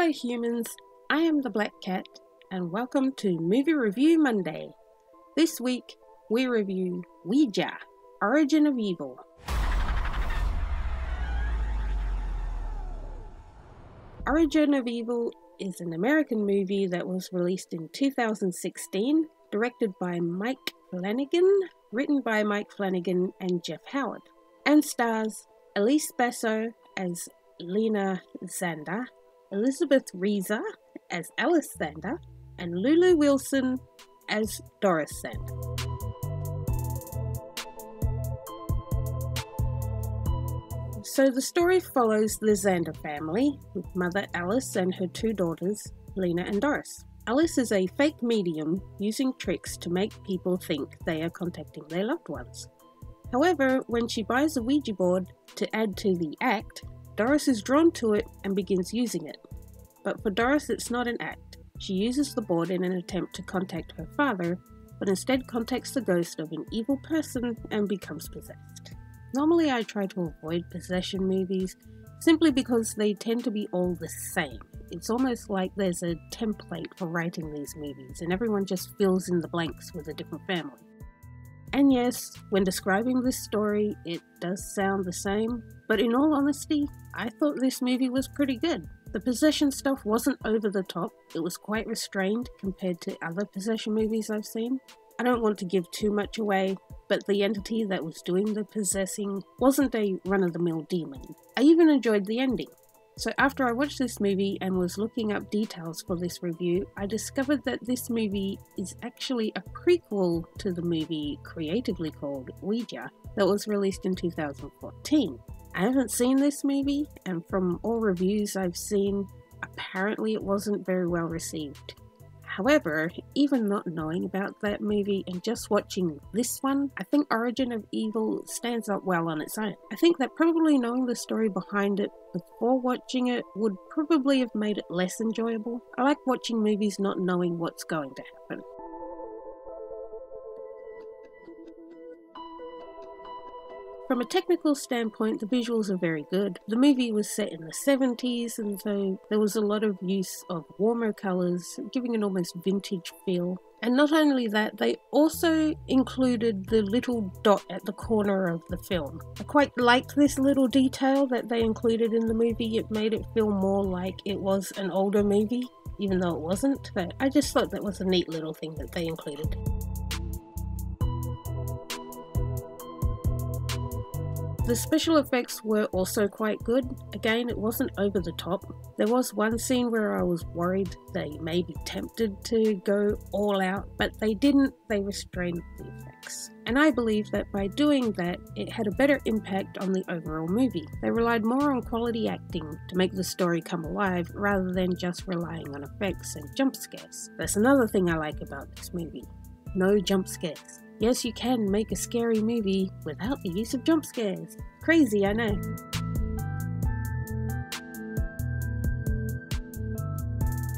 Hello humans, I am the Black Cat and welcome to Movie Review Monday. This week we review Ouija, Origin of Evil. Origin of Evil is an American movie that was released in 2016, directed by Mike Flanagan, written by Mike Flanagan and Jeff Howard, and stars Elise Basso as Lena Zander, Elizabeth Reeser as Alice Zander, and Lulu Wilson as Doris Zander. So the story follows the Zander family, with mother Alice and her two daughters, Lena and Doris. Alice is a fake medium using tricks to make people think they are contacting their loved ones. However, when she buys a Ouija board to add to the act, Doris is drawn to it and begins using it. But for Doris, it's not an act. She uses the board in an attempt to contact her father, but instead contacts the ghost of an evil person and becomes possessed. Normally I try to avoid possession movies simply because they tend to be all the same. It's almost like there's a template for writing these movies and everyone just fills in the blanks with a different family. And yes, when describing this story, it does sound the same, but in all honesty, I thought this movie was pretty good. The possession stuff wasn't over the top, it was quite restrained compared to other possession movies I've seen. I don't want to give too much away, but the entity that was doing the possessing wasn't a run-of-the-mill demon. I even enjoyed the ending. So after I watched this movie and was looking up details for this review, I discovered that this movie is actually a prequel to the movie creatively called Ouija that was released in 2014. I haven't seen this movie, and from all reviews I've seen, apparently it wasn't very well received. However, even not knowing about that movie and just watching this one, I think Origin of Evil stands up well on its own. I think that probably knowing the story behind it before watching it would probably have made it less enjoyable. I like watching movies not knowing what's going to happen. From a technical standpoint, the visuals are very good. The movie was set in the 70s, and so there was a lot of use of warmer colours, giving an almost vintage feel. And not only that, they also included the little dot at the corner of the film. I quite liked this little detail that they included in the movie. It made it feel more like it was an older movie, even though it wasn't. But I just thought that was a neat little thing that they included. The special effects were also quite good. Again, it wasn't over the top. There was one scene where I was worried they may be tempted to go all out, but they didn't. They restrained the effects. And I believe that by doing that, it had a better impact on the overall movie. They relied more on quality acting to make the story come alive rather than just relying on effects and jump scares. That's another thing I like about this movie. No jump scares. Yes, you can make a scary movie without the use of jump scares. Crazy, I know.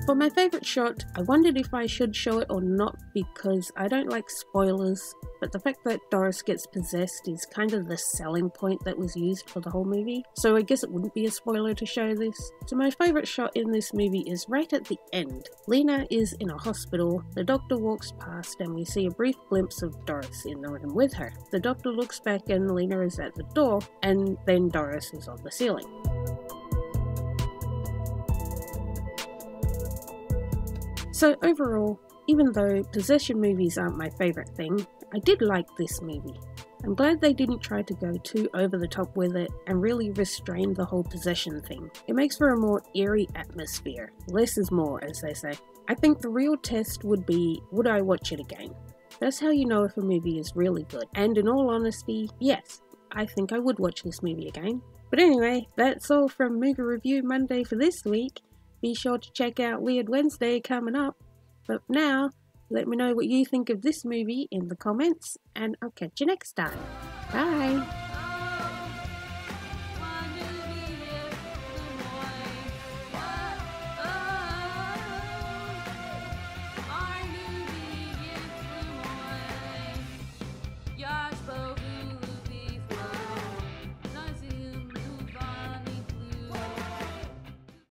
For my favourite shot, I wondered if I should show it or not because I don't like spoilers, but the fact that Doris gets possessed is kind of the selling point that was used for the whole movie, so I guess it wouldn't be a spoiler to show this. So my favourite shot in this movie is right at the end. Lena is in a hospital, the doctor walks past and we see a brief glimpse of Doris in the room with her. The doctor looks back and Lena is at the door, and then Doris is on the ceiling. So overall, even though possession movies aren't my favourite thing, I did like this movie. I'm glad they didn't try to go too over the top with it and really restrain the whole possession thing. It makes for a more eerie atmosphere. Less is more, as they say. I think the real test would be, would I watch it again? That's how you know if a movie is really good. And in all honesty, yes, I think I would watch this movie again. But anyway, that's all from Movie Review Monday for this week. Be sure to check out Weird Wednesday coming up. But now, let me know what you think of this movie in the comments, and I'll catch you next time. Bye!